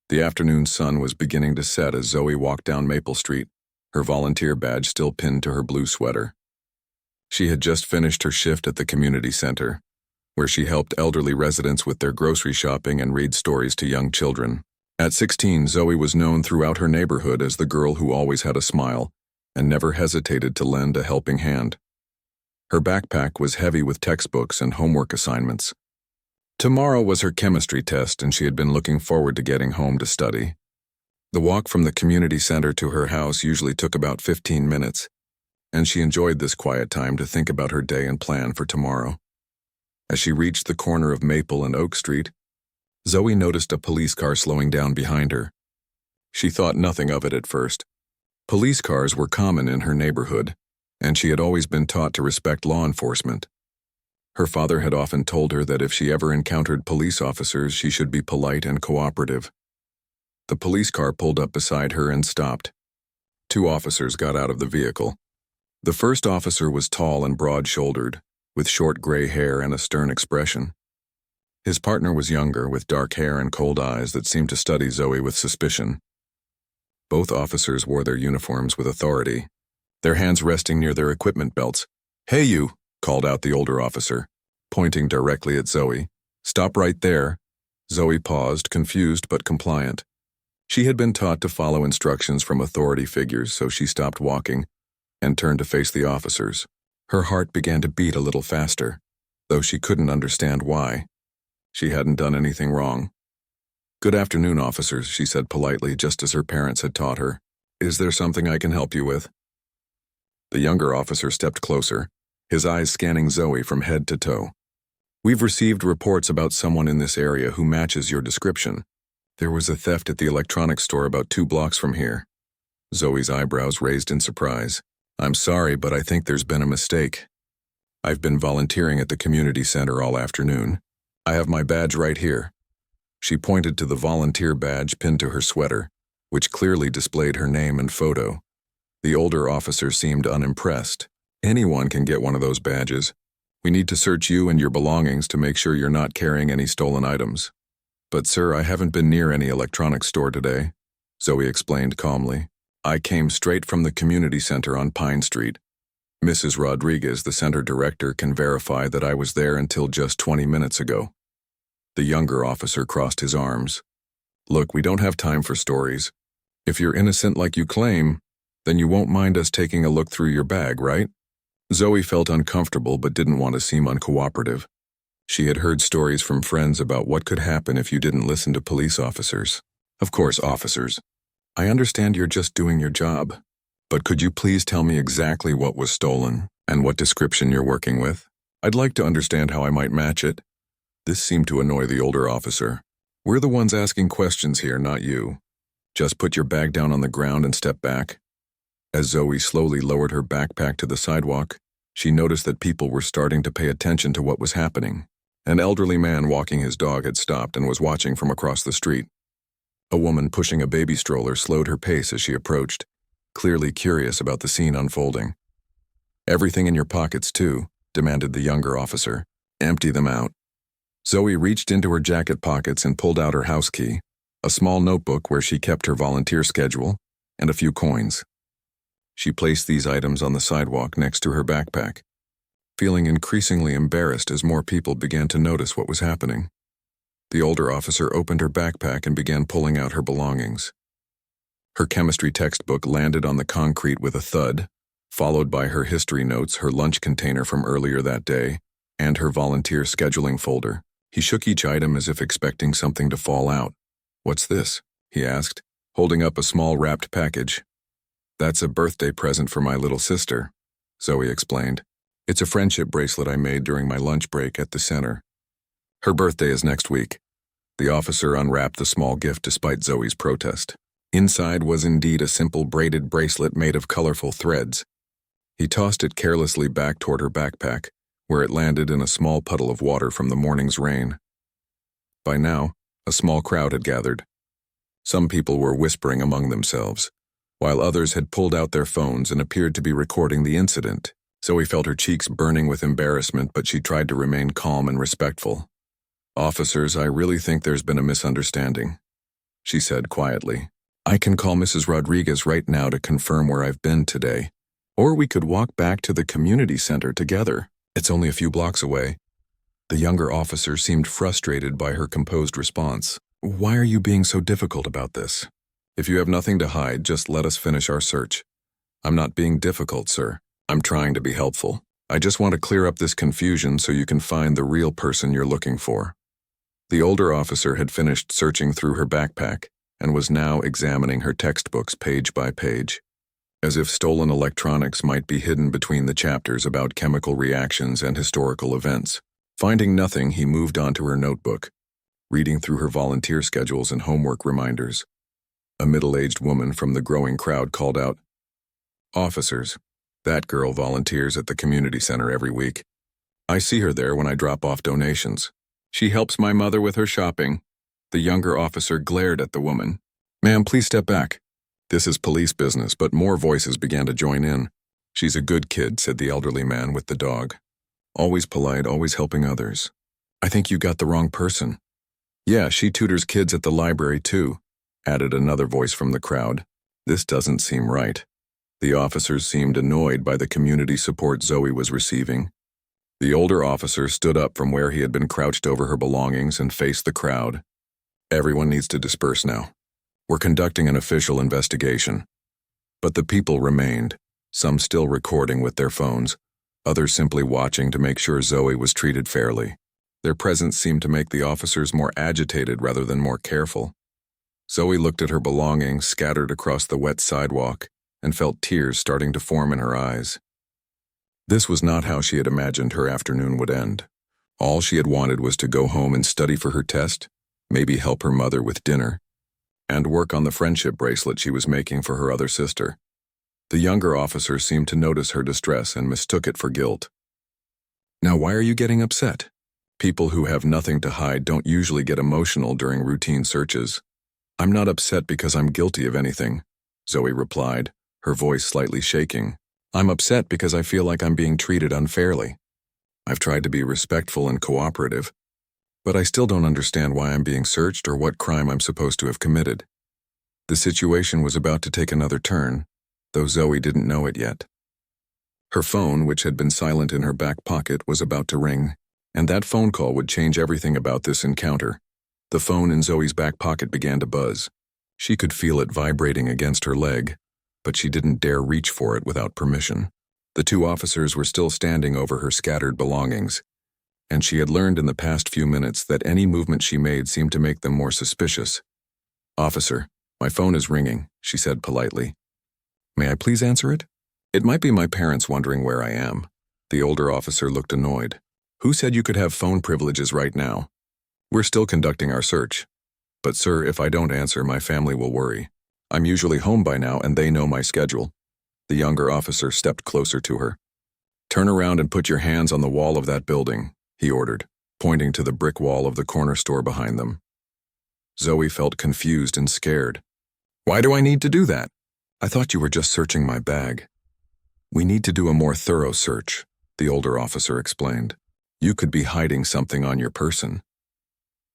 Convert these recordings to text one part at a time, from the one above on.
The afternoon sun was beginning to set as Zoe walked down Maple Street, her volunteer badge still pinned to her blue sweater. She had just finished her shift at the community center, where she helped elderly residents with their grocery shopping and read stories to young children. At 16, Zoe was known throughout her neighborhood as the girl who always had a smile and never hesitated to lend a helping hand. Her backpack was heavy with textbooks and homework assignments. Tomorrow was her chemistry test, and she had been looking forward to getting home to study. The walk from the community center to her house usually took about 15 minutes, and she enjoyed this quiet time to think about her day and plan for tomorrow. As she reached the corner of Maple and Oak Street, Zoe noticed a police car slowing down behind her. She thought nothing of it at first. Police cars were common in her neighborhood, and she had always been taught to respect law enforcement. Her father had often told her that if she ever encountered police officers, she should be polite and cooperative. The police car pulled up beside her and stopped. Two officers got out of the vehicle. The first officer was tall and broad-shouldered, with short gray hair and a stern expression. His partner was younger, with dark hair and cold eyes that seemed to study Zoe with suspicion. Both officers wore their uniforms with authority, their hands resting near their equipment belts. "Hey you," called out the older officer, pointing directly at Zoe. "Stop right there." Zoe paused, confused but compliant. She had been taught to follow instructions from authority figures, so she stopped walking and turned to face the officers. Her heart began to beat a little faster, though she couldn't understand why. She hadn't done anything wrong. "Good afternoon, officers," she said politely, just as her parents had taught her. "Is there something I can help you with?" The younger officer stepped closer, his eyes scanning Zoe from head to toe. "We've received reports about someone in this area who matches your description. There was a theft at the electronics store about 2 blocks from here." Zoe's eyebrows raised in surprise. "I'm sorry, but I think there's been a mistake. I've been volunteering at the community center all afternoon. I have my badge right here." She pointed to the volunteer badge pinned to her sweater, which clearly displayed her name and photo. The older officer seemed unimpressed. "Anyone can get one of those badges. We need to search you and your belongings to make sure you're not carrying any stolen items." "But sir, I haven't been near any electronics store today," Zoe explained calmly. "I came straight from the community center on Pine Street. Mrs. Rodriguez, the center director, can verify that I was there until just 20 minutes ago." The younger officer crossed his arms. "Look, we don't have time for stories. If you're innocent like you claim, then you won't mind us taking a look through your bag, right?" Zoe felt uncomfortable but didn't want to seem uncooperative. She had heard stories from friends about what could happen if you didn't listen to police officers. "Of course, officers. I understand you're just doing your job. But could you please tell me exactly what was stolen and what description you're working with? I'd like to understand how I might match it." This seemed to annoy the older officer. "We're the ones asking questions here, not you. Just put your bag down on the ground and step back." As Zoe slowly lowered her backpack to the sidewalk, she noticed that people were starting to pay attention to what was happening. An elderly man walking his dog had stopped and was watching from across the street. A woman pushing a baby stroller slowed her pace as she approached, clearly curious about the scene unfolding. "Everything in your pockets, too," demanded the younger officer. "Empty them out." Zoe reached into her jacket pockets and pulled out her house key, a small notebook where she kept her volunteer schedule, and a few coins. She placed these items on the sidewalk next to her backpack, feeling increasingly embarrassed as more people began to notice what was happening. The older officer opened her backpack and began pulling out her belongings. Her chemistry textbook landed on the concrete with a thud, followed by her history notes, her lunch container from earlier that day, and her volunteer scheduling folder. He shook each item as if expecting something to fall out. "What's this?" he asked, holding up a small wrapped package. "That's a birthday present for my little sister," Zoe explained. "It's a friendship bracelet I made during my lunch break at the center. Her birthday is next week." The officer unwrapped the small gift despite Zoe's protest. Inside was indeed a simple braided bracelet made of colorful threads. He tossed it carelessly back toward her backpack, where it landed in a small puddle of water from the morning's rain. By now, a small crowd had gathered. Some people were whispering among themselves, while others had pulled out their phones and appeared to be recording the incident. Zoe felt her cheeks burning with embarrassment, but she tried to remain calm and respectful. "Officers, I really think there's been a misunderstanding. she said quietly. I can call Mrs. Rodriguez right now to confirm where I've been today. Or we could walk back to the community center together. It's only a few blocks away. The younger officer seemed frustrated by her composed response. Why are you being so difficult about this? If you have nothing to hide, just let us finish our search. I'm not being difficult, sir. I'm trying to be helpful. I just want to clear up this confusion so you can find the real person you're looking for. The older officer had finished searching through her backpack and was now examining her textbooks page by page, as if stolen electronics might be hidden between the chapters about chemical reactions and historical events. Finding nothing, he moved on to her notebook, reading through her volunteer schedules and homework reminders. A middle-aged woman from the growing crowd called out, Officers, that girl volunteers at the community center every week. I see her there when I drop off donations. She helps my mother with her shopping. The younger officer glared at the woman. Ma'am, please step back. This is police business, but more voices began to join in. She's a good kid, said the elderly man with the dog. Always polite, always helping others. I think you got the wrong person. Yeah, she tutors kids at the library too, added another voice from the crowd. This doesn't seem right. The officers seemed annoyed by the community support Zoe was receiving. The older officer stood up from where he had been crouched over her belongings and faced the crowd. Everyone needs to disperse now. We're conducting an official investigation. But the people remained, some still recording with their phones, others simply watching to make sure Zoe was treated fairly. Their presence seemed to make the officers more agitated rather than more careful. Zoe looked at her belongings scattered across the wet sidewalk and felt tears starting to form in her eyes. This was not how she had imagined her afternoon would end. All she had wanted was to go home and study for her test, maybe help her mother with dinner, and work on the friendship bracelet she was making for her other sister. The younger officer seemed to notice her distress and mistook it for guilt. Now, why are you getting upset? People who have nothing to hide don't usually get emotional during routine searches. I'm not upset because I'm guilty of anything, Zoe replied, her voice slightly shaking. I'm upset because I feel like I'm being treated unfairly. I've tried to be respectful and cooperative, but I still don't understand why I'm being searched or what crime I'm supposed to have committed. The situation was about to take another turn, though Zoe didn't know it yet. Her phone, which had been silent in her back pocket, was about to ring, and that phone call would change everything about this encounter. The phone in Zoe's back pocket began to buzz. She could feel it vibrating against her leg, but she didn't dare reach for it without permission. The two officers were still standing over her scattered belongings, and she had learned in the past few minutes that any movement she made seemed to make them more suspicious. Officer, my phone is ringing, she said politely. May I please answer it? It might be my parents wondering where I am. The older officer looked annoyed. Who said you could have phone privileges right now? We're still conducting our search. But sir, if I don't answer, my family will worry. I'm usually home by now and they know my schedule. The younger officer stepped closer to her. Turn around and put your hands on the wall of that building, he ordered, pointing to the brick wall of the corner store behind them. Zoe felt confused and scared. Why do I need to do that? I thought you were just searching my bag. We need to do a more thorough search, the older officer explained. You could be hiding something on your person.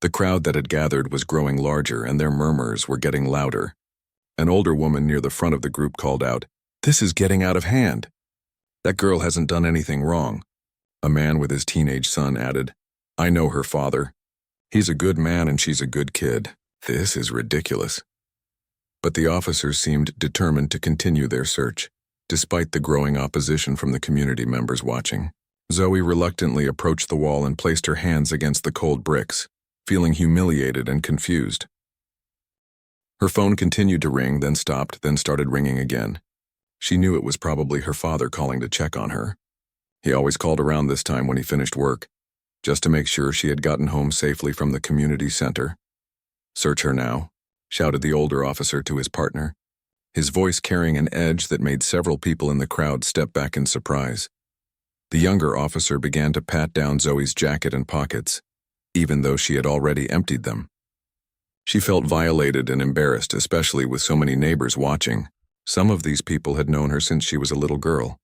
The crowd that had gathered was growing larger and their murmurs were getting louder. An older woman near the front of the group called out, "This is getting out of hand." That girl hasn't done anything wrong. A man with his teenage son added, I know her father. He's a good man and she's a good kid. This is ridiculous. But the officers seemed determined to continue their search, despite the growing opposition from the community members watching. Zoe reluctantly approached the wall and placed her hands against the cold bricks, feeling humiliated and confused. Her phone continued to ring, then stopped, then started ringing again. She knew it was probably her father calling to check on her. He always called around this time when he finished work, just to make sure she had gotten home safely from the community center. Search her now, shouted the older officer to his partner, his voice carrying an edge that made several people in the crowd step back in surprise. The younger officer began to pat down Zoe's jacket and pockets, even though she had already emptied them. She felt violated and embarrassed, especially with so many neighbors watching. Some of these people had known her since she was a little girl.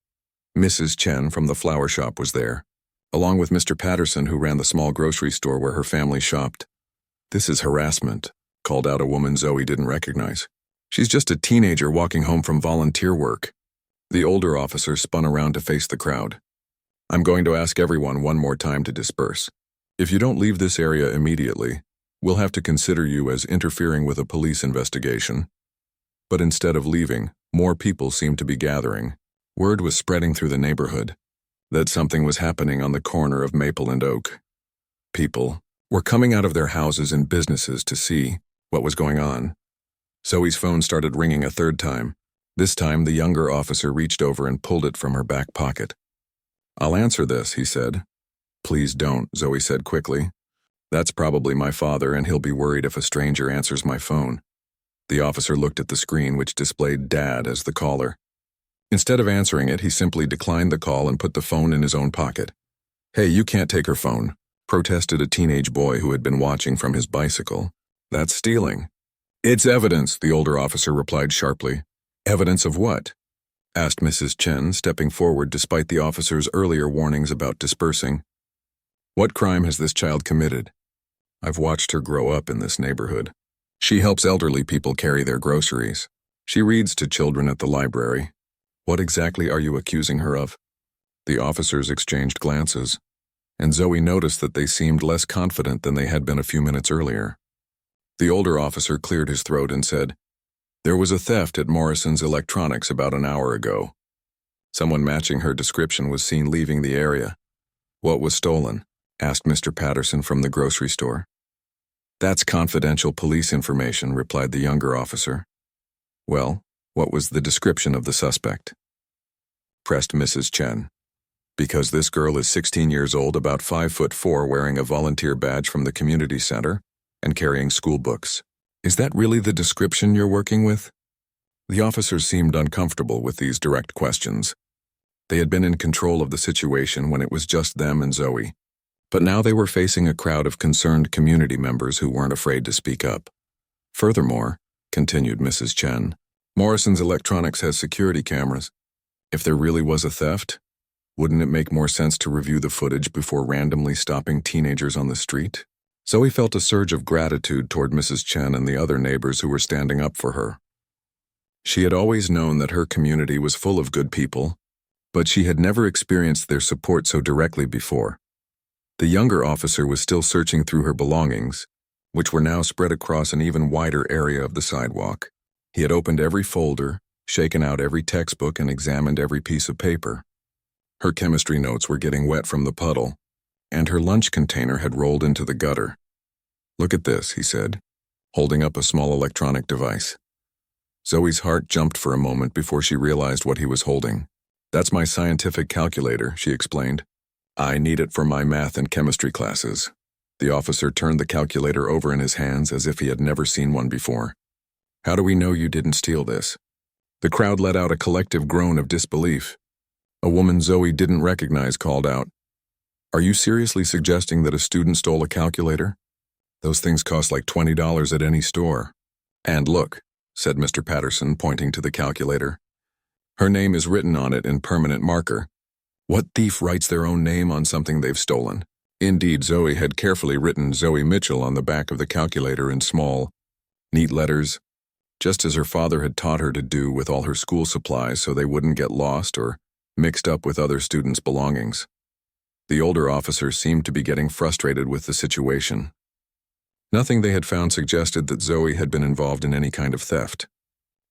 Mrs. Chen from the flower shop was there, along with Mr. Patterson, who ran the small grocery store where her family shopped. This is harassment, called out a woman Zoe didn't recognize. "She's just a teenager walking home from volunteer work." The older officer spun around to face the crowd. "I'm going to ask everyone one more time to disperse. If you don't leave this area immediately, we'll have to consider you as interfering with a police investigation." But instead of leaving, more people seemed to be gathering. Word was spreading through the neighborhood that something was happening on the corner of Maple and Oak. People were coming out of their houses and businesses to see what was going on. Zoe's phone started ringing a third time. This time, the younger officer reached over and pulled it from her back pocket. "I'll answer this," he said. "Please don't," Zoe said quickly. "That's probably my father, and he'll be worried if a stranger answers my phone." The officer looked at the screen, which displayed Dad as the caller. Instead of answering it, he simply declined the call and put the phone in his own pocket. "Hey, you can't take her phone," protested a teenage boy who had been watching from his bicycle. "That's stealing." "It's evidence," the older officer replied sharply. "Evidence of what?" asked Mrs. Chen, stepping forward despite the officer's earlier warnings about dispersing. "What crime has this child committed?" "I've watched her grow up in this neighborhood. She helps elderly people carry their groceries. She reads to children at the library. What exactly are you accusing her of?" The officers exchanged glances, and Zoe noticed that they seemed less confident than they had been a few minutes earlier. The older officer cleared his throat and said, "There was a theft at Morrison's Electronics about an hour ago. Someone matching her description was seen leaving the area." "What was stolen?" asked Mr. Patterson from the grocery store. "That's confidential police information," replied the younger officer. "Well, what was the description of the suspect?" pressed Mrs. Chen. "Because this girl is 16 years old, about 5'4", wearing a volunteer badge from the community center and carrying school books. Is that really the description you're working with?" The officers seemed uncomfortable with these direct questions. They had been in control of the situation when it was just them and Zoe, but now they were facing a crowd of concerned community members who weren't afraid to speak up. "Furthermore," continued Mrs. Chen, "Morrison's Electronics has security cameras. If there really was a theft, wouldn't it make more sense to review the footage before randomly stopping teenagers on the street?" Zoe felt a surge of gratitude toward Mrs. Chen and the other neighbors who were standing up for her. She had always known that her community was full of good people, but she had never experienced their support so directly before. The younger officer was still searching through her belongings, which were now spread across an even wider area of the sidewalk. He had opened every folder, shaken out every textbook, and examined every piece of paper. Her chemistry notes were getting wet from the puddle, and her lunch container had rolled into the gutter. "Look at this," he said, holding up a small electronic device. Zoe's heart jumped for a moment before she realized what he was holding. "That's my scientific calculator," she explained. "I need it for my math and chemistry classes." The officer turned the calculator over in his hands as if he had never seen one before. "How do we know you didn't steal this?" The crowd let out a collective groan of disbelief. A woman Zoe didn't recognize called out, "Are you seriously suggesting that a student stole a calculator? Those things cost like $20 at any store." "And look," said Mr. Patterson, pointing to the calculator. "Her name is written on it in permanent marker. What thief writes their own name on something they've stolen?" Indeed, Zoe had carefully written Zoe Mitchell on the back of the calculator in small, neat letters, just as her father had taught her to do with all her school supplies so they wouldn't get lost or mixed up with other students' belongings. The older officers seemed to be getting frustrated with the situation. Nothing they had found suggested that Zoe had been involved in any kind of theft.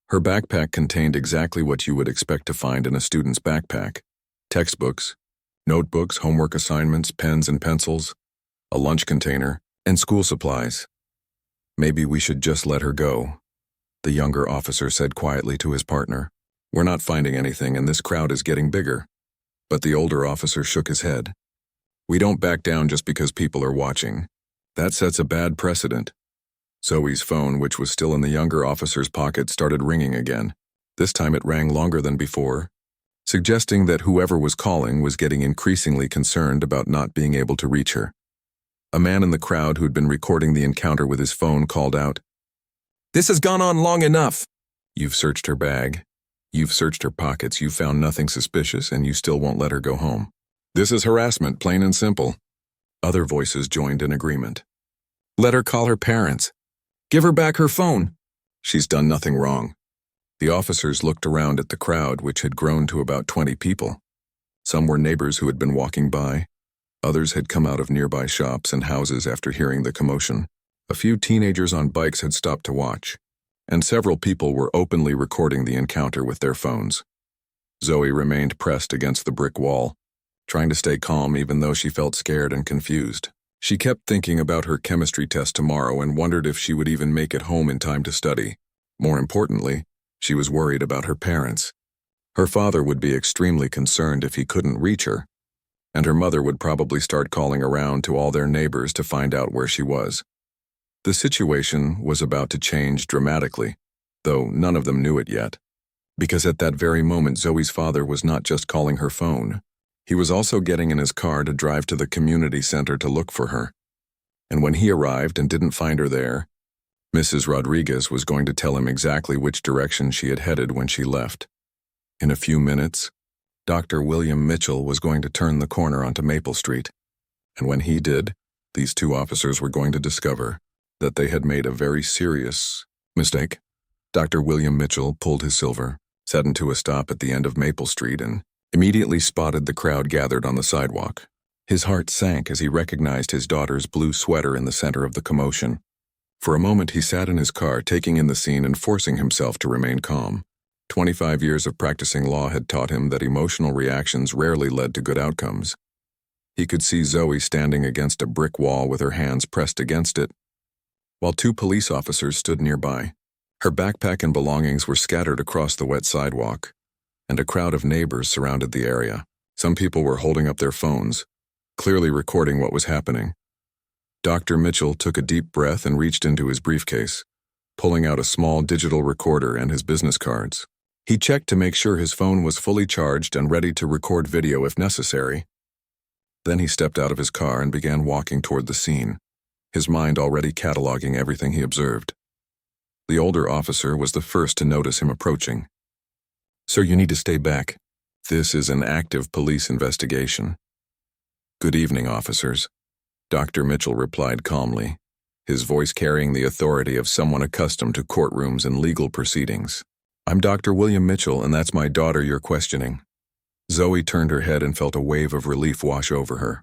Her backpack contained exactly what you would expect to find in a student's backpack: textbooks, notebooks, homework assignments, pens and pencils, a lunch container, and school supplies. "Maybe we should just let her go," the younger officer said quietly to his partner. "We're not finding anything, and this crowd is getting bigger." But the older officer shook his head. "We don't back down just because people are watching. That sets a bad precedent." Zoe's phone, which was still in the younger officer's pocket, started ringing again. This time it rang longer than before, suggesting that whoever was calling was getting increasingly concerned about not being able to reach her. A man in the crowd who'd been recording the encounter with his phone called out, "This has gone on long enough. You've searched her bag. You've searched her pockets. You've found nothing suspicious, and you still won't let her go home. This is harassment, plain and simple." Other voices joined in agreement. "Let her call her parents. Give her back her phone. She's done nothing wrong. The officers looked around at the crowd, which had grown to about 20 people. Some were neighbors who had been walking by. Others had come out of nearby shops and houses after hearing the commotion. A few teenagers on bikes had stopped to watch, and several people were openly recording the encounter with their phones. Zoe remained pressed against the brick wall, trying to stay calm even though she felt scared and confused. She kept thinking about her chemistry test tomorrow and wondered if she would even make it home in time to study. More importantly, she was worried about her parents. Her father would be extremely concerned if he couldn't reach her, and her mother would probably start calling around to all their neighbors to find out where she was. The situation was about to change dramatically, though none of them knew it yet, because at that very moment Zoe's father was not just calling her phone. He was also getting in his car to drive to the community center to look for her. And when he arrived and didn't find her there, Mrs. Rodriguez was going to tell him exactly which direction she had headed when she left. In a few minutes, Dr. William Mitchell was going to turn the corner onto Maple Street. And when he did, these two officers were going to discover that they had made a very serious mistake. Dr. William Mitchell pulled his silver, sat into a stop at the end of Maple Street, and immediately spotted the crowd gathered on the sidewalk. His heart sank as he recognized his daughter's blue sweater in the center of the commotion. For a moment he sat in his car, taking in the scene and forcing himself to remain calm. 25 years of practicing law had taught him that emotional reactions rarely led to good outcomes. He could see Zoe standing against a brick wall with her hands pressed against it, while two police officers stood nearby. Her backpack and belongings were scattered across the wet sidewalk, and a crowd of neighbors surrounded the area. Some people were holding up their phones, clearly recording what was happening. Dr. Mitchell took a deep breath and reached into his briefcase, pulling out a small digital recorder and his business cards. He checked to make sure his phone was fully charged and ready to record video if necessary. Then he stepped out of his car and began walking toward the scene, his mind already cataloging everything he observed. The older officer was the first to notice him approaching. "Sir, you need to stay back. This is an active police investigation." "Good evening, officers," Dr. Mitchell replied calmly, his voice carrying the authority of someone accustomed to courtrooms and legal proceedings. "I'm Dr. William Mitchell, and that's my daughter you're questioning." Zoe turned her head and felt a wave of relief wash over her.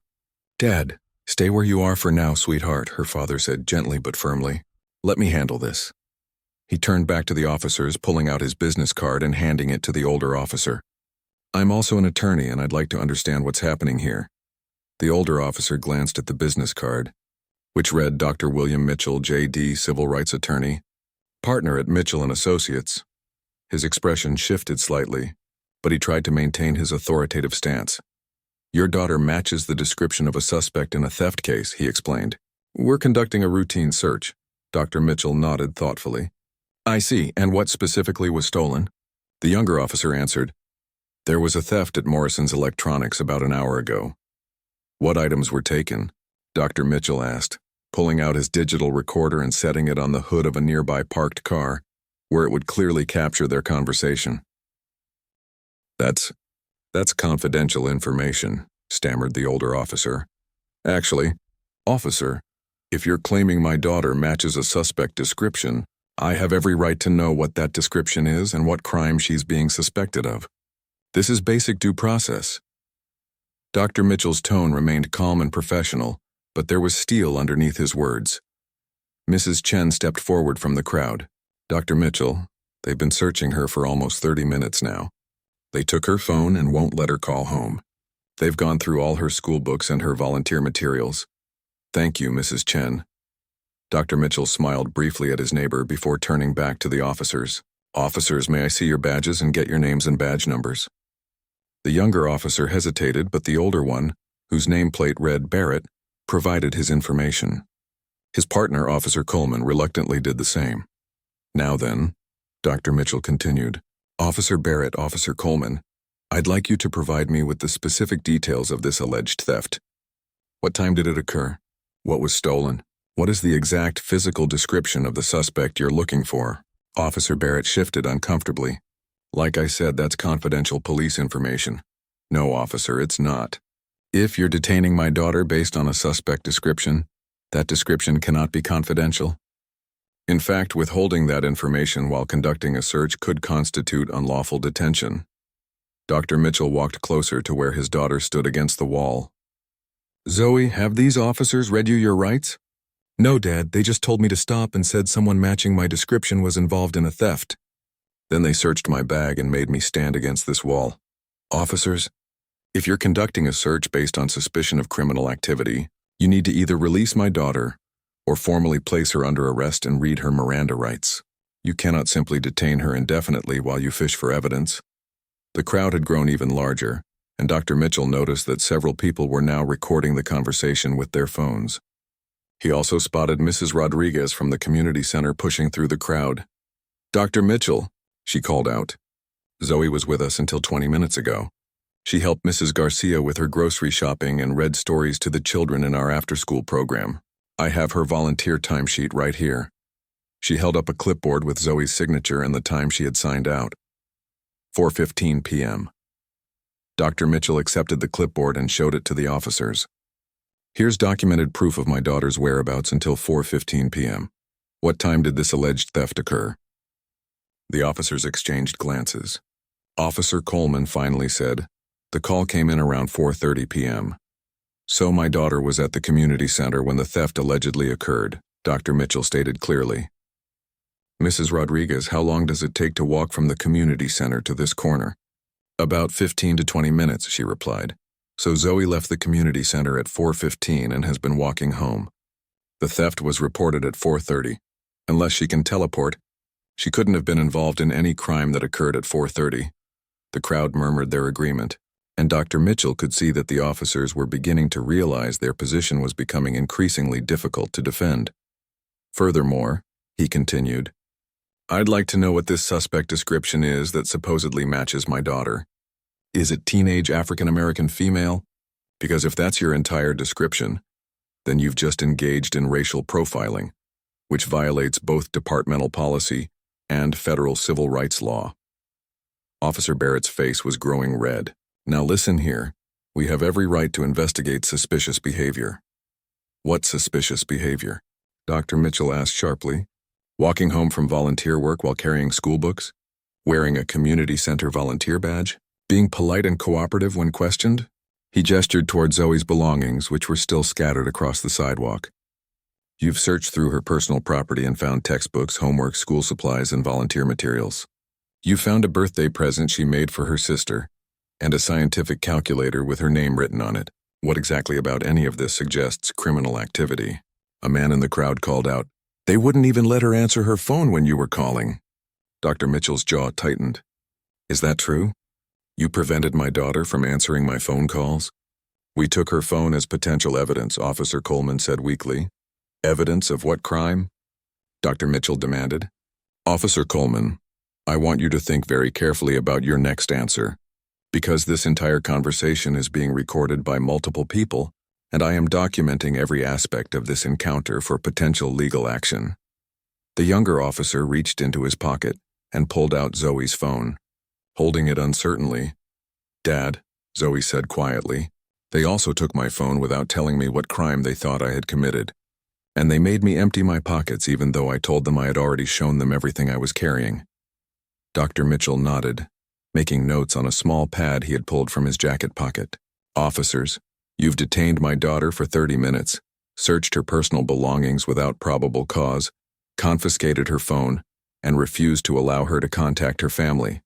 "Dad, stay where you are for now, sweetheart," her father said gently but firmly. "Let me handle this." He turned back to the officers, pulling out his business card and handing it to the older officer. "I'm also an attorney, and I'd like to understand what's happening here." The older officer glanced at the business card, which read Dr. William Mitchell, J.D., civil rights attorney, partner at Mitchell & Associates. His expression shifted slightly, but he tried to maintain his authoritative stance. "Your daughter matches the description of a suspect in a theft case," he explained. "We're conducting a routine search." Dr. Mitchell nodded thoughtfully. "I see, and what specifically was stolen?" The younger officer answered, "There was a theft at Morrison's Electronics about an hour ago." "What items were taken?" Dr. Mitchell asked, pulling out his digital recorder and setting it on the hood of a nearby parked car, where it would clearly capture their conversation. That's confidential information," stammered the older officer. "Actually, officer, if you're claiming my daughter matches a suspect description, I have every right to know what that description is and what crime she's being suspected of. This is basic due process." Dr. Mitchell's tone remained calm and professional, but there was steel underneath his words. Mrs. Chen stepped forward from the crowd. "Dr. Mitchell, they've been searching her for almost 30 minutes now. They took her phone and won't let her call home. They've gone through all her school books and her volunteer materials. Thank you, Mrs. Chen." Dr. Mitchell smiled briefly at his neighbor before turning back to the officers. "Officers, may I see your badges and get your names and badge numbers?" The younger officer hesitated, but the older one, whose nameplate read Barrett, provided his information. His partner, Officer Coleman, reluctantly did the same. "Now then," Dr. Mitchell continued, "Officer Barrett, Officer Coleman, I'd like you to provide me with the specific details of this alleged theft. What time did it occur? What was stolen? What is the exact physical description of the suspect you're looking for?" Officer Barrett shifted uncomfortably. "Like I said, that's confidential police information." "No, officer, it's not. If you're detaining my daughter based on a suspect description, that description cannot be confidential." In fact, withholding that information while conducting a search could constitute unlawful detention. Dr. Mitchell walked closer to where his daughter stood against the wall. "Zoe, have these officers read you your rights?" "No, Dad, they just told me to stop and said someone matching my description was involved in a theft. Then they searched my bag and made me stand against this wall." "Officers, if you're conducting a search based on suspicion of criminal activity, you need to either release my daughter or formally place her under arrest and read her Miranda rights. You cannot simply detain her indefinitely while you fish for evidence." The crowd had grown even larger, and Dr. Mitchell noticed that several people were now recording the conversation with their phones. He also spotted Mrs. Rodriguez from the community center pushing through the crowd. "Dr. Mitchell," she called out. "Zoe was with us until 20 minutes ago. She helped Mrs. Garcia with her grocery shopping and read stories to the children in our after-school program. I have her volunteer timesheet right here." She held up a clipboard with Zoe's signature and the time she had signed out. 4:15 p.m. Dr. Mitchell accepted the clipboard and showed it to the officers. "Here's documented proof of my daughter's whereabouts until 4:15 p.m. What time did this alleged theft occur?" The officers exchanged glances. Officer Coleman finally said, "The call came in around 4:30 p.m. So my daughter was at the community center when the theft allegedly occurred," Dr. Mitchell stated clearly. "Mrs. Rodriguez, how long does it take to walk from the community center to this corner?" "About 15 to 20 minutes, she replied. "So Zoe left the community center at 4:15 and has been walking home. The theft was reported at 4:30. Unless she can teleport, she couldn't have been involved in any crime that occurred at 4:30. The crowd murmured their agreement, and Dr. Mitchell could see that the officers were beginning to realize their position was becoming increasingly difficult to defend. "Furthermore," he continued, "I'd like to know what this suspect description is that supposedly matches my daughter. Is it teenage African-American female? Because if that's your entire description, then you've just engaged in racial profiling, which violates both departmental policy and federal civil rights law." Officer Barrett's face was growing red. "Now listen here. We have every right to investigate suspicious behavior." "What suspicious behavior?" Dr. Mitchell asked sharply. "Walking home from volunteer work while carrying school books? Wearing a community center volunteer badge? Being polite and cooperative when questioned?" He gestured toward Zoe's belongings, which were still scattered across the sidewalk. "You've searched through her personal property and found textbooks, homework, school supplies, and volunteer materials. You found a birthday present she made for her sister, and a scientific calculator with her name written on it. What exactly about any of this suggests criminal activity?" A man in the crowd called out, "They wouldn't even let her answer her phone when you were calling." Dr. Mitchell's jaw tightened. "Is that true? You prevented my daughter from answering my phone calls?" "We took her phone as potential evidence," Officer Coleman said weakly. "Evidence of what crime?" Dr. Mitchell demanded. "Officer Coleman, I want you to think very carefully about your next answer, because this entire conversation is being recorded by multiple people, and I am documenting every aspect of this encounter for potential legal action." The younger officer reached into his pocket and pulled out Zoe's phone, holding it uncertainly. "Dad," Zoe said quietly, "they also took my phone without telling me what crime they thought I had committed, and they made me empty my pockets even though I told them I had already shown them everything I was carrying." Dr. Mitchell nodded, making notes on a small pad he had pulled from his jacket pocket. "Officers, you've detained my daughter for 30 minutes, searched her personal belongings without probable cause, confiscated her phone, and refused to allow her to contact her family.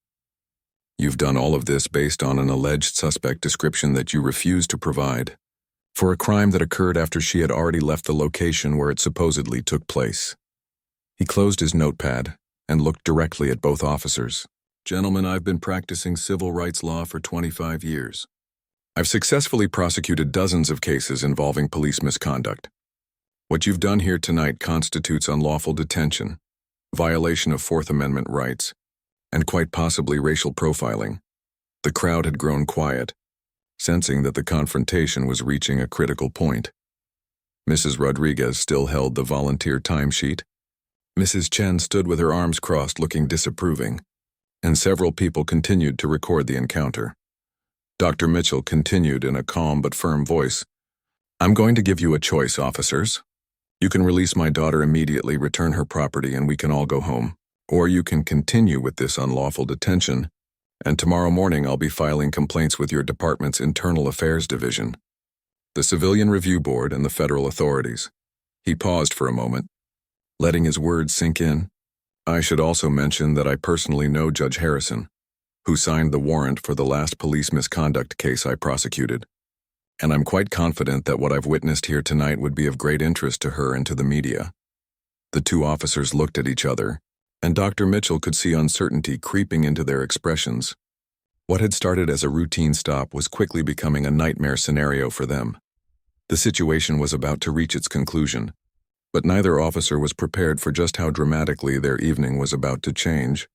You've done all of this based on an alleged suspect description that you refused to provide, for a crime that occurred after she had already left the location where it supposedly took place." He closed his notepad and looked directly at both officers. "Gentlemen, I've been practicing civil rights law for 25 years. I've successfully prosecuted dozens of cases involving police misconduct. What you've done here tonight constitutes unlawful detention, violation of Fourth Amendment rights, and quite possibly racial profiling." The crowd had grown quiet, sensing that the confrontation was reaching a critical point. Mrs. Rodriguez still held the volunteer timesheet. Mrs. Chen stood with her arms crossed, looking disapproving, and several people continued to record the encounter. Dr. Mitchell continued in a calm but firm voice, "I'm going to give you a choice, officers. You can release my daughter immediately, return her property, and we can all go home. Or you can continue with this unlawful detention, and tomorrow morning I'll be filing complaints with your department's Internal Affairs Division, the Civilian Review Board, and the federal authorities." He paused for a moment, letting his words sink in. "I should also mention that I personally know Judge Harrison, who signed the warrant for the last police misconduct case I prosecuted, and I'm quite confident that what I've witnessed here tonight would be of great interest to her and to the media." The two officers looked at each other, and Dr. Mitchell could see uncertainty creeping into their expressions. What had started as a routine stop was quickly becoming a nightmare scenario for them. The situation was about to reach its conclusion, but neither officer was prepared for just how dramatically their evening was about to change.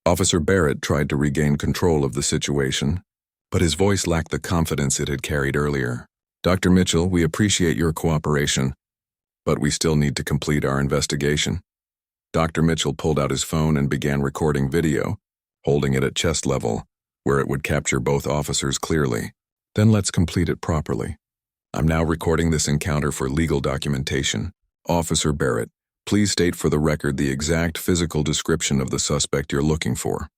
Officer Barrett tried to regain control of the situation, but his voice lacked the confidence it had carried earlier. "Dr. Mitchell, we appreciate your cooperation, but we still need to complete our investigation." Dr. Mitchell pulled out his phone and began recording video, holding it at chest level, where it would capture both officers clearly. "Then let's complete it properly. I'm now recording this encounter for legal documentation. Officer Barrett, please state for the record the exact physical description of the suspect you're looking for."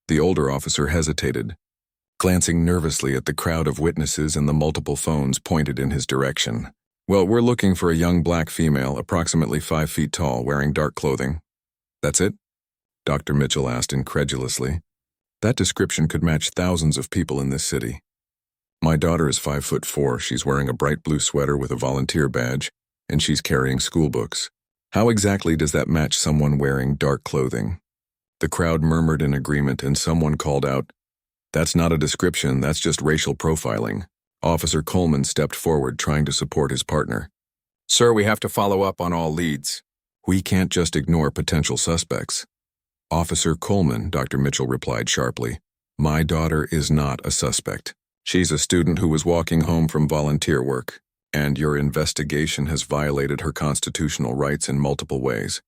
The older officer hesitated, glancing nervously at the crowd of witnesses and the multiple phones pointed in his direction. "Well, we're looking for a young black female, approximately 5 feet tall, wearing dark clothing." "That's it?" Dr. Mitchell asked incredulously. "That description could match thousands of people in this city." "My daughter is 5'4". She's wearing a bright blue sweater with a volunteer badge, and she's carrying school books." "How exactly does that match someone wearing dark clothing?" The crowd murmured in agreement, and someone called out, "That's not a description, that's just racial profiling." Officer Coleman stepped forward, trying to support his partner. "Sir, we have to follow up on all leads. We can't just ignore potential suspects." "Officer Coleman," Dr. Mitchell replied sharply, "my daughter is not a suspect. She's a student who was walking home from volunteer work, and your investigation has violated her constitutional rights in multiple ways."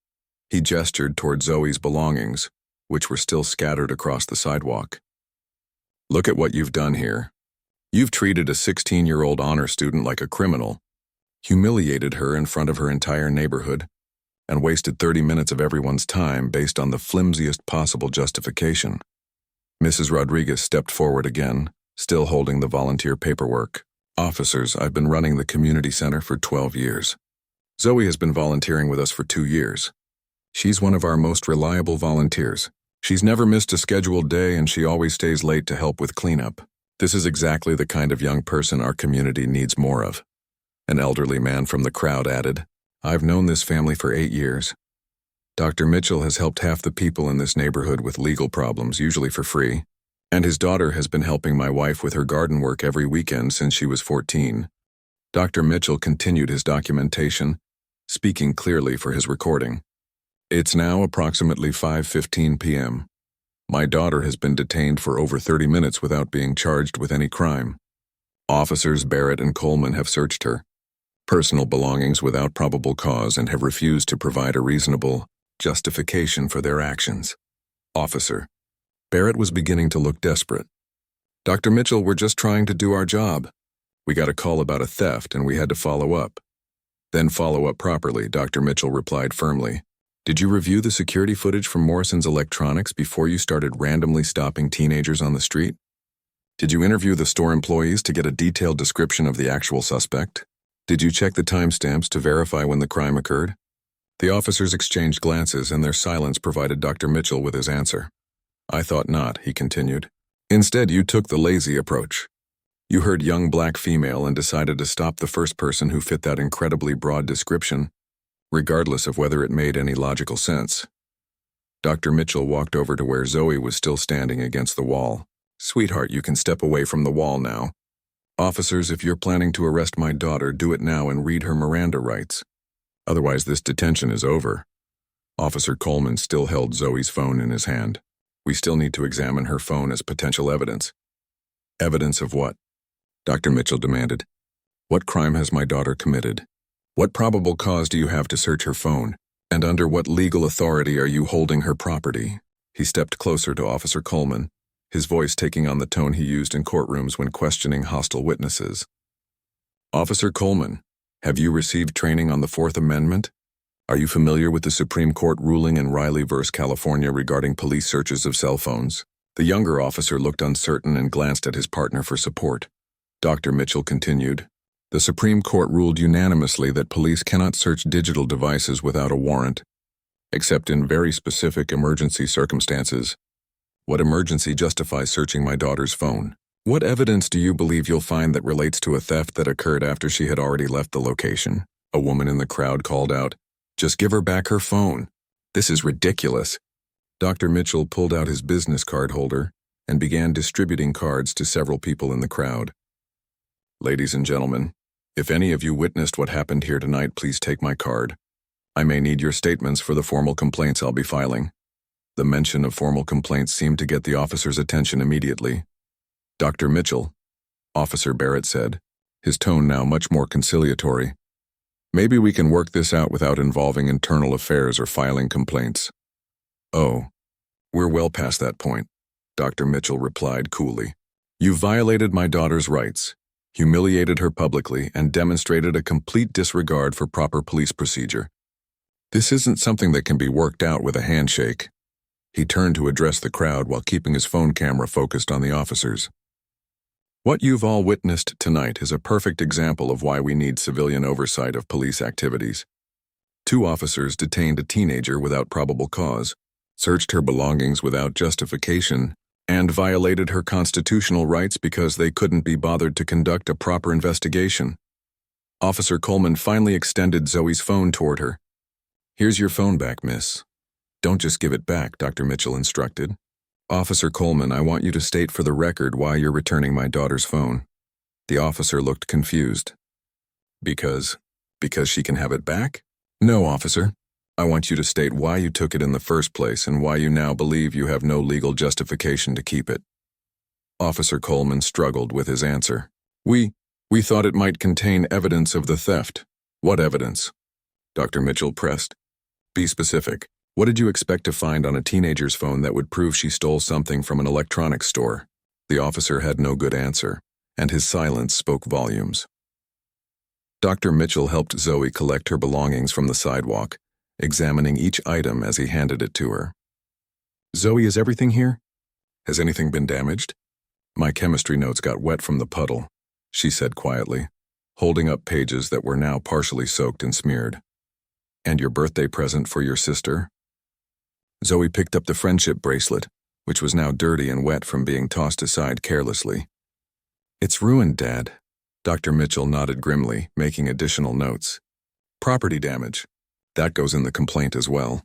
He gestured toward Zoe's belongings, which were still scattered across the sidewalk. "Look at what you've done here. You've treated a 16-year-old honor student like a criminal, humiliated her in front of her entire neighborhood, and wasted 30 minutes of everyone's time based on the flimsiest possible justification." Mrs. Rodriguez stepped forward again, still holding the volunteer paperwork. "Officers, I've been running the community center for 12 years. Zoe has been volunteering with us for 2 years. She's one of our most reliable volunteers. She's never missed a scheduled day, and she always stays late to help with cleanup. This is exactly the kind of young person our community needs more of." An elderly man from the crowd added, "I've known this family for 8 years. Dr. Mitchell has helped half the people in this neighborhood with legal problems, usually for free, and his daughter has been helping my wife with her garden work every weekend since she was 14. Dr. Mitchell continued his documentation, speaking clearly for his recording. "It's now approximately 5:15 p.m. My daughter has been detained for over 30 minutes without being charged with any crime. Officers Barrett and Coleman have searched her personal belongings without probable cause and have refused to provide a reasonable justification for their actions." Officer Barrett was beginning to look desperate. "Dr. Mitchell, we're just trying to do our job. We got a call about a theft and we had to follow up." "Then follow up properly," Dr. Mitchell replied firmly. "Did you review the security footage from Morrison's Electronics before you started randomly stopping teenagers on the street? Did you interview the store employees to get a detailed description of the actual suspect? Did you check the timestamps to verify when the crime occurred?" The officers exchanged glances, and their silence provided Dr. Mitchell with his answer. "I thought not," he continued. "Instead, you took the lazy approach. You heard young black female and decided to stop the first person who fit that incredibly broad description, regardless of whether it made any logical sense." Dr. Mitchell walked over to where Zoe was still standing against the wall. "Sweetheart, you can step away from the wall now. Officers, if you're planning to arrest my daughter, do it now and read her Miranda rights. Otherwise, this detention is over." Officer Coleman still held Zoe's phone in his hand. "We still need to examine her phone as potential evidence." "Evidence of what?" Dr. Mitchell demanded. "What crime has my daughter committed? What probable cause do you have to search her phone? And under what legal authority are you holding her property?" He stepped closer to Officer Coleman, his voice taking on the tone he used in courtrooms when questioning hostile witnesses. "Officer Coleman, Have you received training on the Fourth Amendment? Are you familiar with the Supreme Court ruling in Riley v. California regarding police searches of cell phones? The younger officer looked uncertain and glanced at his partner for support. Dr. Mitchell continued, "The Supreme Court ruled unanimously that police cannot search digital devices without a warrant, except in very specific emergency circumstances. What emergency justifies searching my daughter's phone? What evidence do you believe you'll find that relates to a theft that occurred after she had already left the location?" A woman in the crowd called out, "Just give her back her phone. This is ridiculous." Dr. Mitchell pulled out his business card holder and began distributing cards to several people in the crowd. "Ladies and gentlemen, if any of you witnessed what happened here tonight, please take my card. I may need your statements for the formal complaints I'll be filing." The mention of formal complaints seemed to get the officer's attention immediately. "Dr. Mitchell," Officer Barrett said, his tone now much more conciliatory, "maybe we can work this out without involving internal affairs or filing complaints." "Oh, we're well past that point," Dr. Mitchell replied coolly. "You violated my daughter's rights, humiliated her publicly, and demonstrated a complete disregard for proper police procedure. This isn't something that can be worked out with a handshake." He turned to address the crowd while keeping his phone camera focused on the officers. "What you've all witnessed tonight is a perfect example of why we need civilian oversight of police activities. 2 officers detained a teenager without probable cause, searched her belongings without justification, and violated her constitutional rights because they couldn't be bothered to conduct a proper investigation." Officer Coleman finally extended Zoe's phone toward her. "Here's your phone back, miss." "Don't just give it back," Dr. Mitchell instructed. "Officer Coleman, I want you to state for the record why you're returning my daughter's phone." The officer looked confused. Because she can have it back?" "No, officer. I want you to state why you took it in the first place and why you now believe you have no legal justification to keep it." Officer Coleman struggled with his answer. We thought it might contain evidence of the theft." "What evidence?" Dr. Mitchell pressed. "Be specific. What did you expect to find on a teenager's phone that would prove she stole something from an electronics store?" The officer had no good answer, and his silence spoke volumes. Dr. Mitchell helped Zoe collect her belongings from the sidewalk, examining each item as he handed it to her. "Zoe, is everything here? Has anything been damaged?" "My chemistry notes got wet from the puddle," she said quietly, holding up pages that were now partially soaked and smeared. "And your birthday present for your sister?" Zoe picked up the friendship bracelet, which was now dirty and wet from being tossed aside carelessly. "It's ruined, Dad." Dr. Mitchell nodded grimly, making additional notes. "Property damage. That goes in the complaint as well."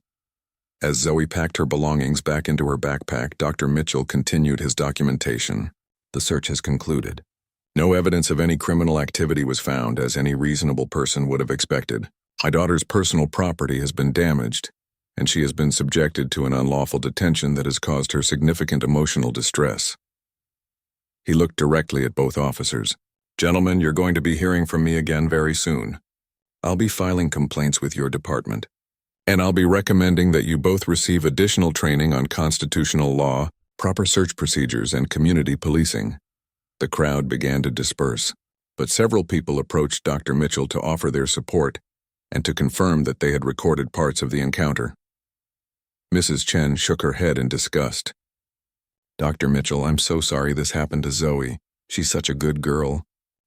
As Zoe packed her belongings back into her backpack, Dr. Mitchell continued his documentation. "The search has concluded. No evidence of any criminal activity was found, as any reasonable person would have expected. My daughter's personal property has been damaged, and she has been subjected to an unlawful detention that has caused her significant emotional distress." He looked directly at both officers. "Gentlemen, you're going to be hearing from me again very soon. I'll be filing complaints with your department, and I'll be recommending that you both receive additional training on constitutional law, proper search procedures, and community policing." The crowd began to disperse, but several people approached Dr. Mitchell to offer their support and to confirm that they had recorded parts of the encounter. Mrs. Chen shook her head in disgust. "Dr. Mitchell, I'm so sorry this happened to Zoe. She's such a good girl.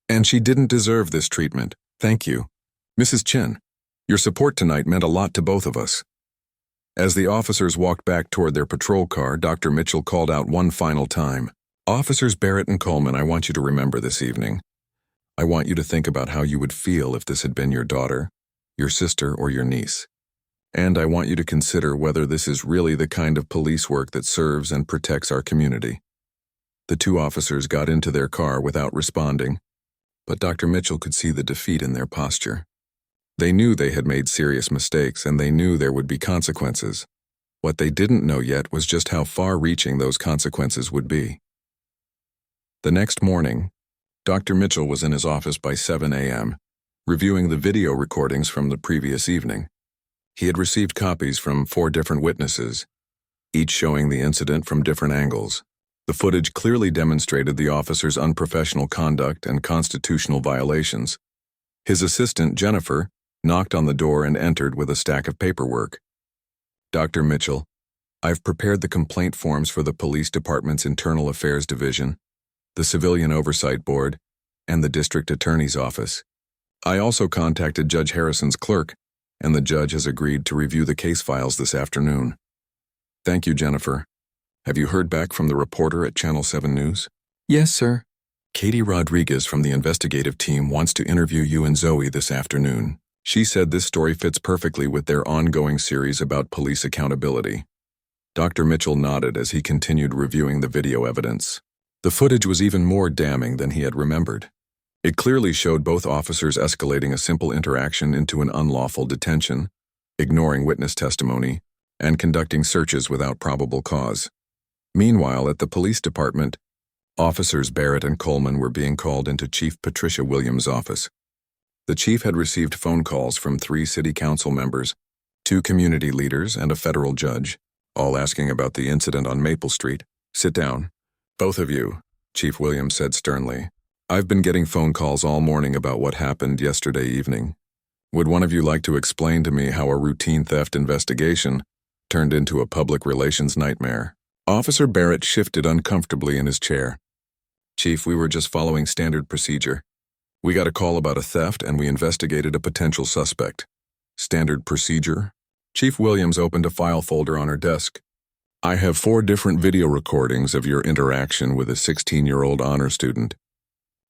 And she didn't deserve this treatment. Thank you. Mrs. Chen, your support tonight meant a lot to both of us." As the officers walked back toward their patrol car, Dr. Mitchell called out one final time. "Officers Barrett and Coleman, I want you to remember this evening. I want you to think about how you would feel if this had been your daughter, your sister, or your niece. And I want you to consider whether this is really the kind of police work that serves and protects our community." The 2 officers got into their car without responding, but Dr. Mitchell could see the defeat in their posture. They knew they had made serious mistakes, and they knew there would be consequences. What they didn't know yet was just how far-reaching those consequences would be. The next morning, Dr. Mitchell was in his office by 7 a.m., reviewing the video recordings from the previous evening. He had received copies from 4 different witnesses, each showing the incident from different angles. The footage clearly demonstrated the officers' unprofessional conduct and constitutional violations. His assistant, Jennifer, knocked on the door and entered with a stack of paperwork. "Dr. Mitchell, I've prepared the complaint forms for the police department's Internal Affairs Division, the Civilian Oversight Board, and the District Attorney's Office. I also contacted Judge Harrison's clerk, and the judge has agreed to review the case files this afternoon." "Thank you, Jennifer. Have you heard back from the reporter at Channel 7 News?" "Yes, sir." "Katie Rodriguez from the investigative team wants to interview you and Zoe this afternoon. She said this story fits perfectly with their ongoing series about police accountability." Dr. Mitchell nodded as he continued reviewing the video evidence. The footage was even more damning than he had remembered. It clearly showed both officers escalating a simple interaction into an unlawful detention, ignoring witness testimony, and conducting searches without probable cause. Meanwhile, at the police department, Officers Barrett and Coleman were being called into Chief Patricia Williams' office. The chief had received phone calls from 3 city council members, 2 community leaders, and a federal judge, all asking about the incident on Maple Street. "Sit down. Both of you," Chief Williams said sternly. "I've been getting phone calls all morning about what happened yesterday evening. Would one of you like to explain to me how a routine theft investigation turned into a public relations nightmare?" Officer Barrett shifted uncomfortably in his chair. "Chief, we were just following standard procedure. We got a call about a theft and we investigated a potential suspect." "Standard procedure?" Chief Williams opened a file folder on her desk. "I have 4 different video recordings of your interaction with a 16-year-old honor student.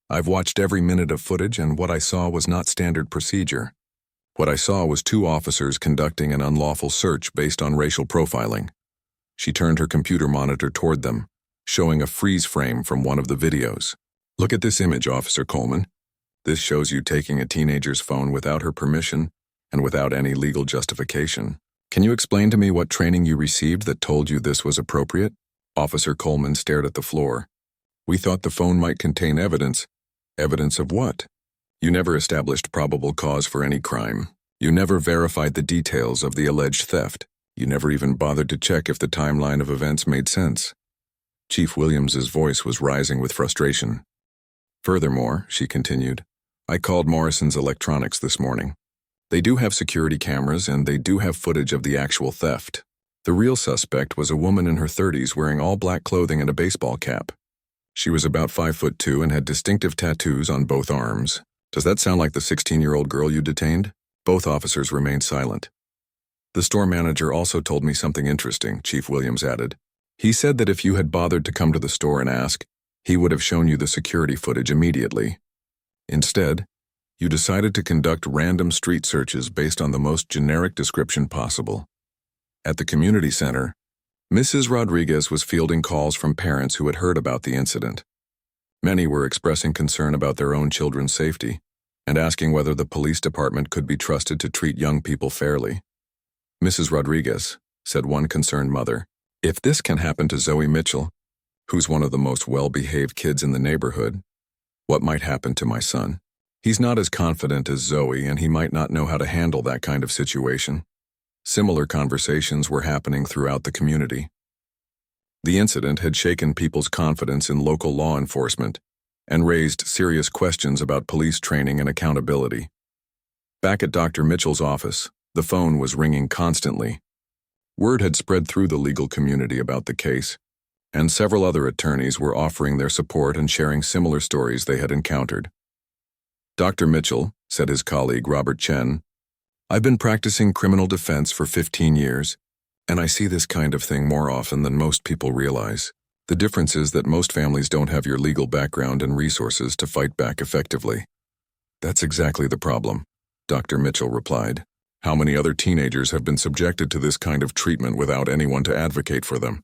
I've watched every minute of footage, and what I saw was not standard procedure. What I saw was 2 officers conducting an unlawful search based on racial profiling." She turned her computer monitor toward them, showing a freeze frame from one of the videos. "Look at this image, Officer Coleman. This shows you taking a teenager's phone without her permission and without any legal justification. Can you explain to me what training you received that told you this was appropriate?" Officer Coleman stared at the floor. "We thought the phone might contain evidence." "Evidence of what?" "You never established probable cause for any crime. You never verified the details of the alleged theft. You never even bothered to check if the timeline of events made sense." Chief Williams's voice was rising with frustration. "Furthermore," she continued, "I called Morrison's Electronics this morning. They do have security cameras and they do have footage of the actual theft. The real suspect was a woman in her 30s wearing all black clothing and a baseball cap. She was about 5'2" and had distinctive tattoos on both arms. Does that sound like the 16-year-old girl you detained?" Both officers remained silent. "The store manager also told me something interesting," Chief Williams added. "He said that if you had bothered to come to the store and ask, he would have shown you the security footage immediately. Instead, you decided to conduct random street searches based on the most generic description possible. At the community center, Mrs. Rodriguez was fielding calls from parents who had heard about the incident. Many were expressing concern about their own children's safety and asking whether the police department could be trusted to treat young people fairly. "Mrs. Rodriguez," said one concerned mother, "if this can happen to Zoe Mitchell, who's one of the most well-behaved kids in the neighborhood, what might happen to my son? He's not as confident as Zoe, and he might not know how to handle that kind of situation." Similar conversations were happening throughout the community. The incident had shaken people's confidence in local law enforcement and raised serious questions about police training and accountability. Back at Dr. Mitchell's office, the phone was ringing constantly. Word had spread through the legal community about the case, and several other attorneys were offering their support and sharing similar stories they had encountered. "Dr. Mitchell," said his colleague Robert Chen, "I've been practicing criminal defense for 15 years, and I see this kind of thing more often than most people realize. The difference is that most families don't have your legal background and resources to fight back effectively." "That's exactly the problem," Dr. Mitchell replied. "How many other teenagers have been subjected to this kind of treatment without anyone to advocate for them?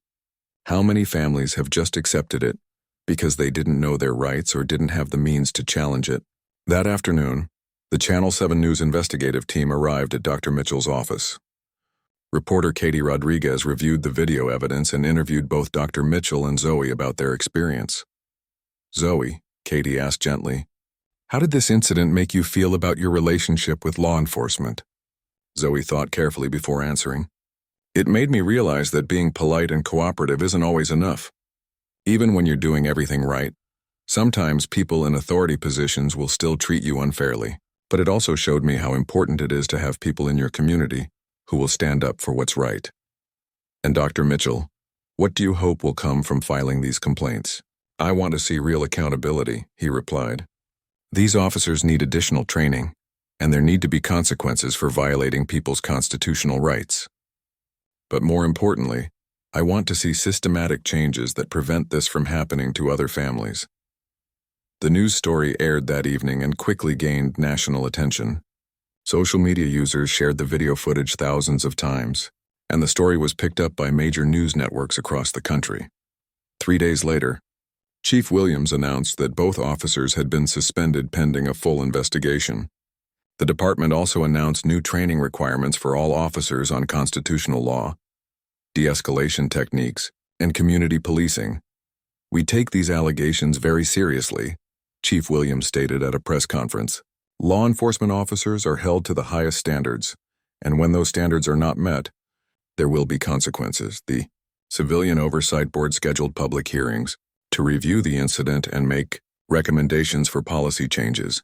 How many families have just accepted it because they didn't know their rights or didn't have the means to challenge it?" That afternoon, the Channel 7 News investigative team arrived at Dr. Mitchell's office. Reporter Katie Rodriguez reviewed the video evidence and interviewed both Dr. Mitchell and Zoe about their experience. "Zoe," Katie asked gently, "how did this incident make you feel about your relationship with law enforcement?" Zoe thought carefully before answering. "It made me realize that being polite and cooperative isn't always enough. Even when you're doing everything right, sometimes people in authority positions will still treat you unfairly. but it also showed me how important it is to have people in your community who will stand up for what's right. And Dr. Mitchell, what do you hope will come from filing these complaints? I want to see real accountability, he replied. These officers need additional training, and there need to be consequences for violating people's constitutional rights. But more importantly, I want to see systematic changes that prevent this from happening to other families. The news story aired that evening and quickly gained national attention. Social media users shared the video footage thousands of times, and the story was picked up by major news networks across the country. 3 days later, Chief Williams announced that both officers had been suspended pending a full investigation. The department also announced new training requirements for all officers on constitutional law, de-escalation techniques, and community policing. We take these allegations very seriously, Chief Williams stated at a press conference. Law enforcement officers are held to the highest standards, and when those standards are not met, there will be consequences. The Civilian Oversight Board scheduled public hearings to review the incident and make recommendations for policy changes.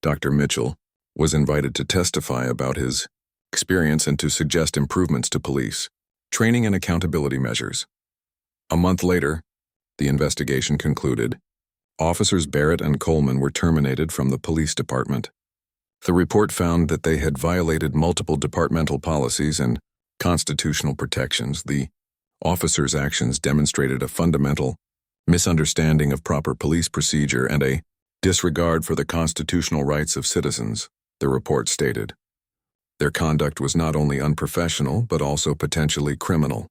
Dr. Mitchell was invited to testify about his experience and to suggest improvements to police, training and accountability measures. A month later, the investigation concluded. Officers Barrett and Coleman were terminated from the police department. The report found that they had violated multiple departmental policies and constitutional protections. The officers' actions demonstrated a fundamental misunderstanding of proper police procedure and a disregard for the constitutional rights of citizens, the report stated. Their conduct was not only unprofessional but also potentially criminal.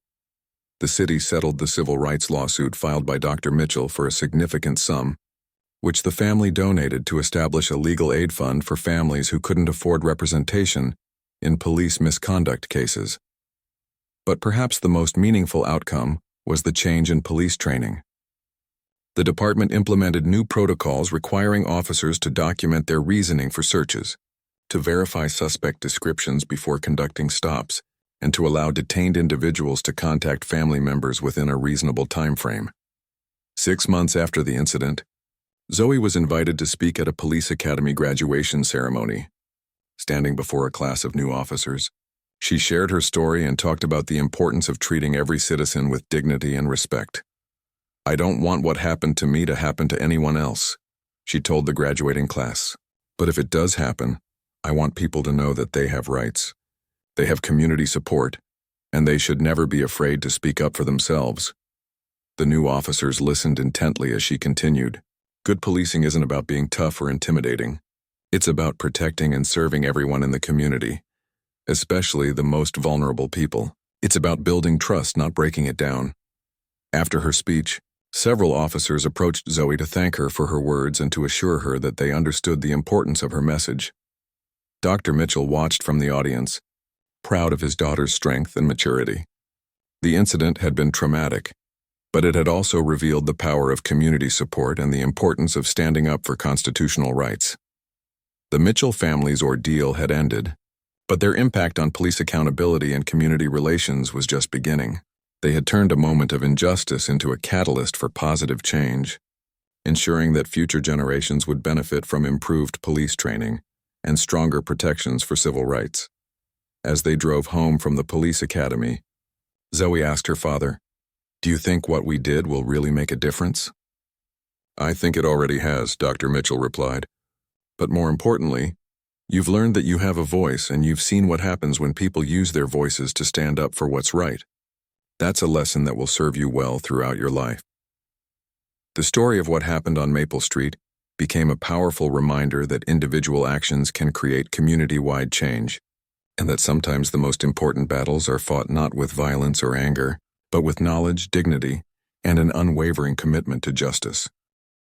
The city settled the civil rights lawsuit filed by Dr. Mitchell for a significant sum, which the family donated to establish a legal aid fund for families who couldn't afford representation in police misconduct cases. But perhaps the most meaningful outcome was the change in police training. The department implemented new protocols requiring officers to document their reasoning for searches, to verify suspect descriptions before conducting stops, and to allow detained individuals to contact family members within a reasonable time frame. 6 months after the incident, Zoe was invited to speak at a police academy graduation ceremony. Standing before a class of new officers, she shared her story and talked about the importance of treating every citizen with dignity and respect. I don't want what happened to me to happen to anyone else, she told the graduating class. But if it does happen, I want people to know that they have rights. They have community support, and they should never be afraid to speak up for themselves. The new officers listened intently as she continued. Good policing isn't about being tough or intimidating. It's about protecting and serving everyone in the community, especially the most vulnerable people. It's about building trust, not breaking it down. After her speech, several officers approached Zoe to thank her for her words and to assure her that they understood the importance of her message. Dr. Mitchell watched from the audience, proud of his daughter's strength and maturity. The incident had been traumatic, but it had also revealed the power of community support and the importance of standing up for constitutional rights. The Mitchell family's ordeal had ended, but their impact on police accountability and community relations was just beginning. They had turned a moment of injustice into a catalyst for positive change, ensuring that future generations would benefit from improved police training and stronger protections for civil rights. As they drove home from the police academy, Zoe asked her father, "Do you think what we did will really make a difference?" "I think it already has," Dr. Mitchell replied. "But more importantly, you've learned that you have a voice and you've seen what happens when people use their voices to stand up for what's right. That's a lesson that will serve you well throughout your life." The story of what happened on Maple Street became a powerful reminder that individual actions can create community-wide change, and that sometimes the most important battles are fought not with violence or anger, but with knowledge, dignity, and an unwavering commitment to justice.